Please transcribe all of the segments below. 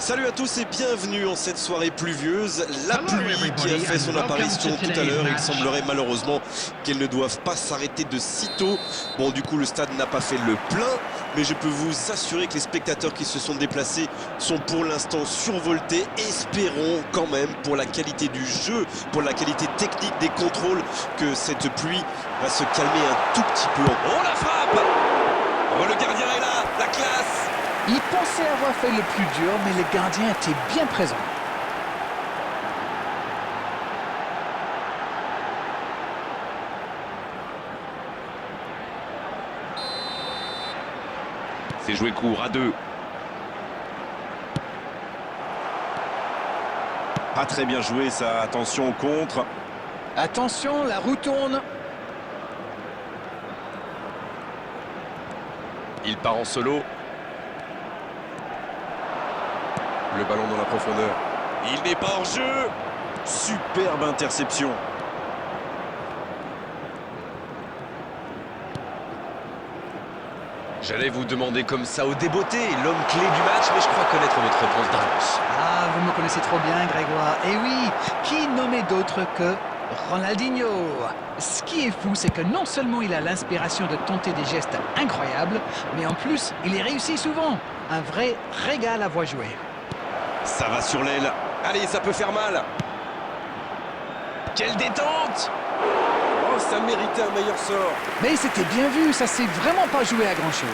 Salut à tous et bienvenue en cette soirée pluvieuse. La pluie qui a fait son apparition tout à l'heure. Il semblerait malheureusement qu'elle ne doive pas s'arrêter de sitôt. Bon, du coup, le stade n'a pas fait le plein, mais je peux vous assurer que les spectateurs qui se sont déplacés sont pour l'instant survoltés. Espérons quand même, pour la qualité du jeu, pour la qualité technique des contrôles, que cette pluie va se calmer un tout petit peu. Oh, la frappe! Oh, le gardien est là, la classe! Il pensait avoir fait le plus dur, mais le gardien était bien présent. C'est joué court à 2. Pas très bien joué ça, attention au contre. Attention, la roue tourne. Il part en solo. Le ballon dans la profondeur. Il n'est pas hors jeu. Superbe interception. J'allais vous demander comme ça au débeauté, l'homme clé du match, mais je crois connaître votre réponse d'avance. Ah, vous me connaissez trop bien, Grégoire. Et oui, qui nommait d'autre que Ronaldinho? Ce qui est fou, c'est que non seulement il a l'inspiration de tenter des gestes incroyables, mais en plus, il les réussit souvent. Un vrai régal à voir jouer. Ça va sur l'aile. Allez, ça peut faire mal. Quelle détente! Oh, ça méritait un meilleur sort. Mais c'était bien vu, ça s'est vraiment pas joué à grand-chose.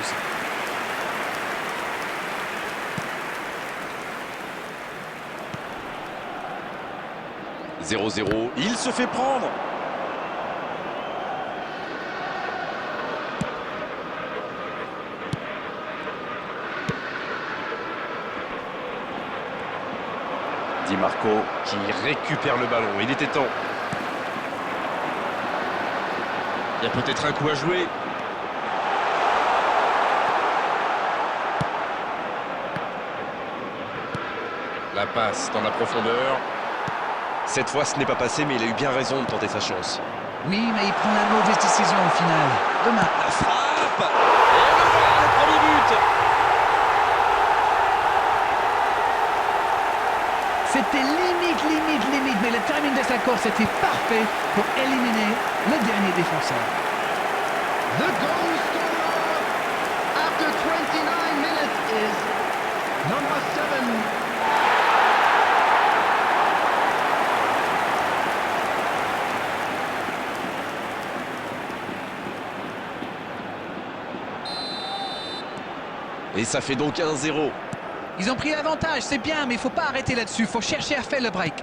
« 0-0, il se fait prendre. Di Marco qui récupère le ballon. Il était temps. Il y a peut-être un coup à jouer. La passe dans la profondeur. Cette fois, ce n'est pas passé, mais il a eu bien raison de tenter sa chance. Oui, mais il prend la mauvaise décision au final. Dommage. La frappe! Et le voilà, le premier but! C'était limite, mais le timing de sa course était parfait pour éliminer le dernier défenseur. The goal scorer after 29 minutes is number 7. Et ça fait donc 1-0. Ils ont pris l'avantage, c'est bien, mais il faut pas arrêter là-dessus. Il faut chercher à faire le break.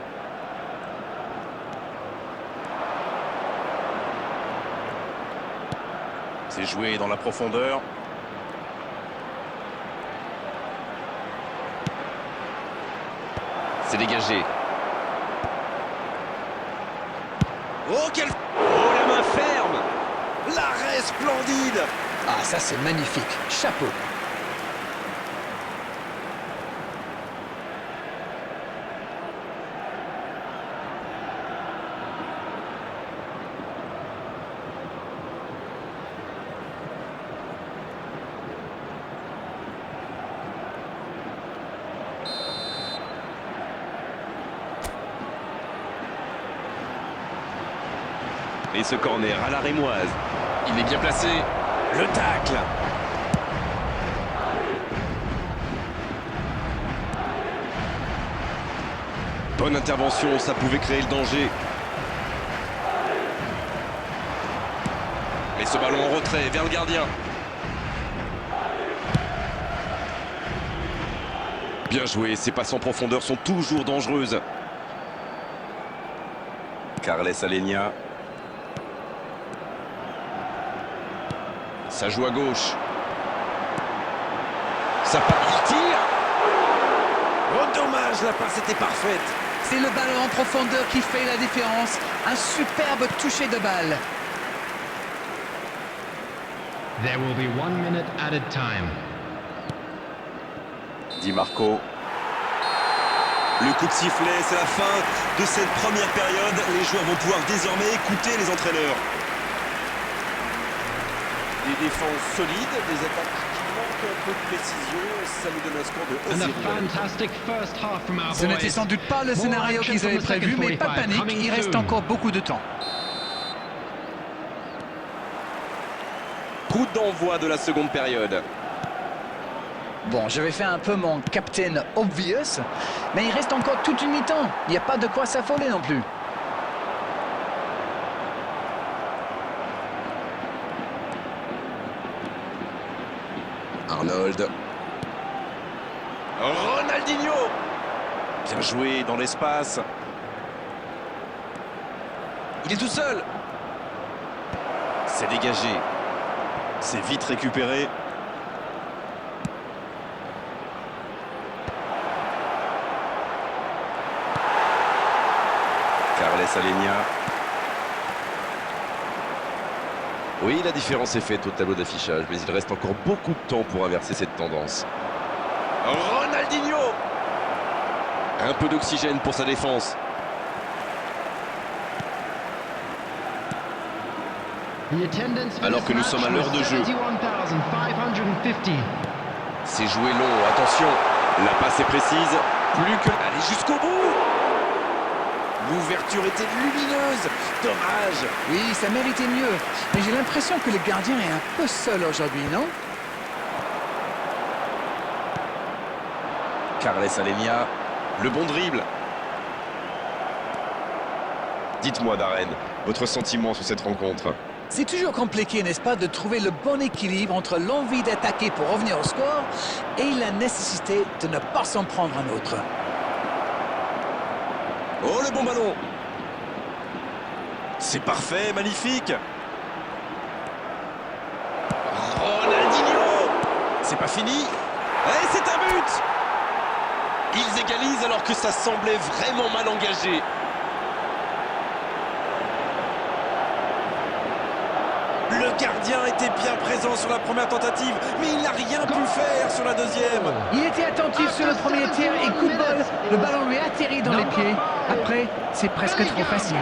C'est joué dans la profondeur. C'est dégagé. Oh, quel... Oh, la main ferme! L'arrêt splendide! Ah, ça c'est magnifique. Chapeau. Et ce corner à la rémoise. Il est bien placé. Le tacle. Bonne intervention, ça pouvait créer le danger. Mais ce ballon en retrait vers le gardien. Bien joué, ces passes en profondeur sont toujours dangereuses. Carles Alenia. Ça joue à gauche. Ça part, il tire. Oh dommage, la passe était parfaite. C'est le ballon en profondeur qui fait la différence. Un superbe toucher de balle. There will be 1 minute added time. Di Marco. Le coup de sifflet, c'est la fin de cette première période. Les joueurs vont pouvoir désormais écouter les entraîneurs. Des défenses solides, des attaques qui manquent un peu de précision. Ça nous donne un score de And a 1-0. fantastic first half from our Ce n'était boys. sans doute pas le scénario action qu'ils from avaient the prévu, second mais pas de 45, panique, coming il reste soon. encore beaucoup de temps. Coup d'envoi de la seconde période. Bon, je vais faire un peu mon Captain Obvious, mais il reste encore toute une mi-temps. Il n'y a pas de quoi s'affoler non plus. Arnold. Ronaldinho. Bien joué dans l'espace. Il est tout seul. C'est dégagé. C'est vite récupéré. Carles Alenia. Oui, la différence est faite au tableau d'affichage, mais il reste encore beaucoup de temps pour inverser cette tendance. Ronaldinho. Un peu d'oxygène pour sa défense. The attendance for Alors this que nous match sommes à l'heure was de jeu. 71,550. C'est joué long, attention. La passe est précise. Plus que... Allez jusqu'au bout. L'ouverture était lumineuse. Dommage. Oui, ça méritait mieux. Mais j'ai l'impression que le gardien est un peu seul aujourd'hui, non? Carles Alenia. Le bon dribble. Dites-moi, Darren, votre sentiment sur cette rencontre. C'est toujours compliqué, n'est-ce pas, de trouver le bon équilibre entre l'envie d'attaquer pour revenir au score et la nécessité de ne pas s'en prendre un autre. Oh, le bon ballon. C'est parfait, magnifique. Ronaldinho. C'est pas fini. Et c'est un but. Ils égalisent alors que ça semblait vraiment mal engagé. Le gardien était bien présent sur la première tentative, mais il n'a rien pu faire sur la deuxième. Il était attentif sur le premier tir et coup de bol, le ballon lui atterrit dans les pieds. Après, c'est presque trop facile.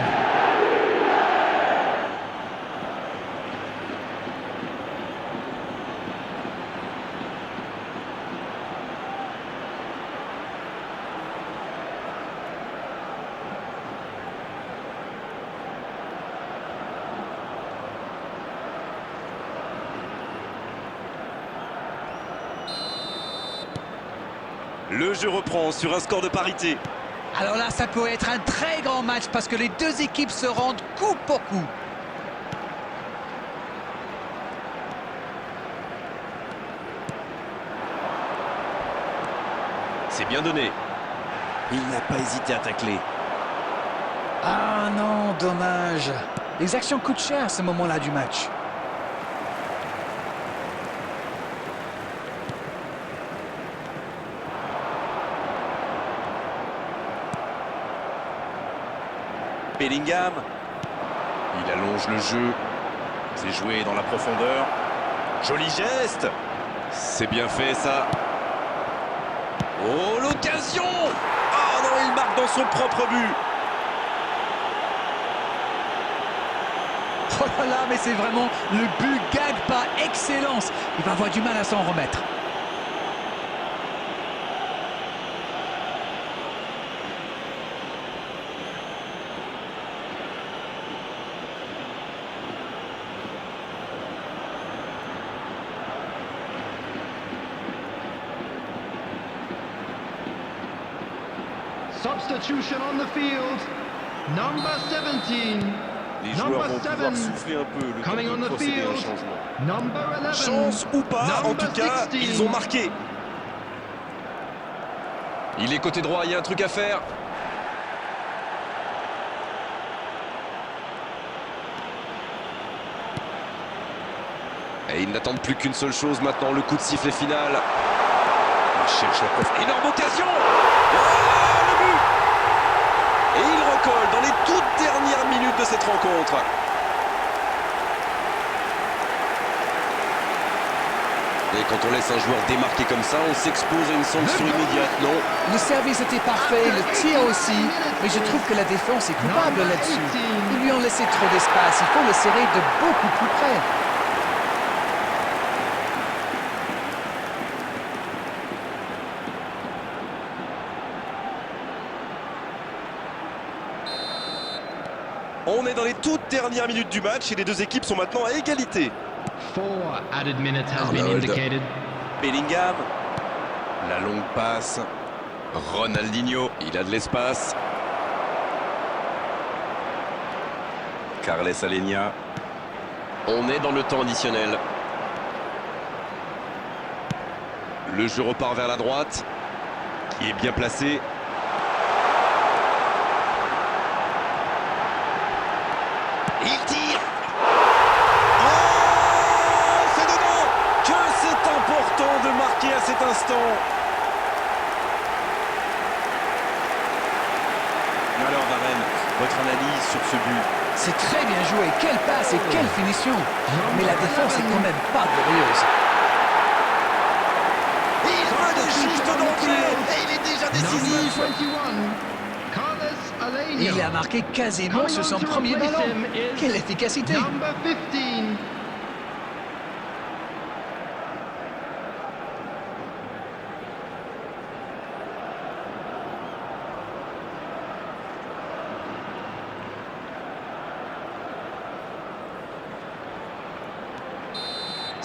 Le jeu reprend sur un score de parité. Alors là, ça peut être un très grand match parce que les deux équipes se rendent coup pour coup. C'est bien donné. Il n'a pas hésité à tacler. Ah non, dommage. Les actions coûtent cher à ce moment-là du match. Bellingham. Il allonge le jeu. C'est joué dans la profondeur. Joli geste. C'est bien fait, ça. Oh, l'occasion. Oh non, il marque dans son propre but. Oh là là, mais c'est vraiment le but gag par excellence. Il va avoir du mal à s'en remettre. Substitution on the field. Number 17. Les joueurs vont pouvoir souffler un peu le temps Coming on de the procéder à un field. changement. Number 11. Chance ou pas, en Number tout cas, 16. ils ont marqué. Il est côté droit, il y a un truc à faire. Et ils n'attendent plus qu'une seule chose maintenant, le coup de sifflet final. Il cherche la profondeur. Énorme occasion. Oh, le but. Et il recolle dans les toutes dernières minutes de cette rencontre. Et quand on laisse un joueur démarquer comme ça, on s'expose à une sanction immédiate, non? Le service était parfait, le tir aussi, mais je trouve que la défense est coupable là-dessus. Ils lui ont laissé trop d'espace, il faut le serrer de beaucoup plus près. On est dans les toutes dernières minutes du match et les deux équipes sont maintenant à égalité. 4 added minutes has been Arnold. indicated. Bellingham. La longue passe. Ronaldinho, il a de l'espace. Carles Alenia. On est dans le temps additionnel. Le jeu repart vers la droite, qui est bien placé. Il tire. Oh, c'est dedans. Que c'est important de marquer à cet instant. Alors Varenne, votre analyse sur ce but? C'est très bien joué, quelle passe et quelle finition. Mais la défense est quand même pas glorieuse. Il va juste d'entrée et il est déjà décisif. Number 21, Carlos Alenia. Il a marqué quasiment sur son premier ballon. Quelle efficacité. Number 15.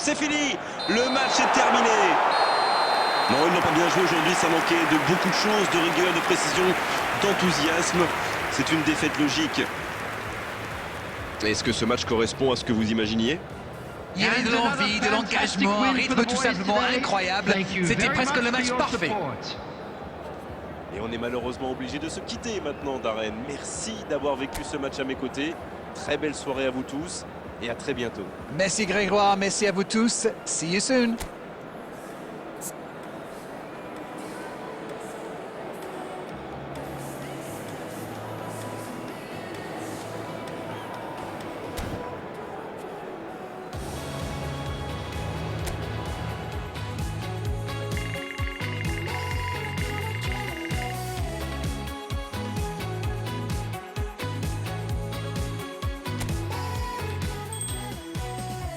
C'est fini, le match est terminé. Non, ils n'ont pas bien joué aujourd'hui, ça manquait de beaucoup de choses, de rigueur, de précision, d'enthousiasme. C'est une défaite logique. Est-ce que ce match correspond à ce que vous imaginiez? Il y avait de l'envie, de l'engagement, un rythme tout simplement incroyable. C'était presque le match parfait. Et on est malheureusement obligé de se quitter maintenant, Darren. Merci d'avoir vécu ce match à mes côtés. Très belle soirée à vous tous et à très bientôt. Merci Grégoire, merci à vous tous. See you soon.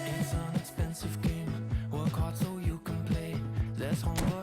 It's an expensive game. Work hard so you can play. Less homework.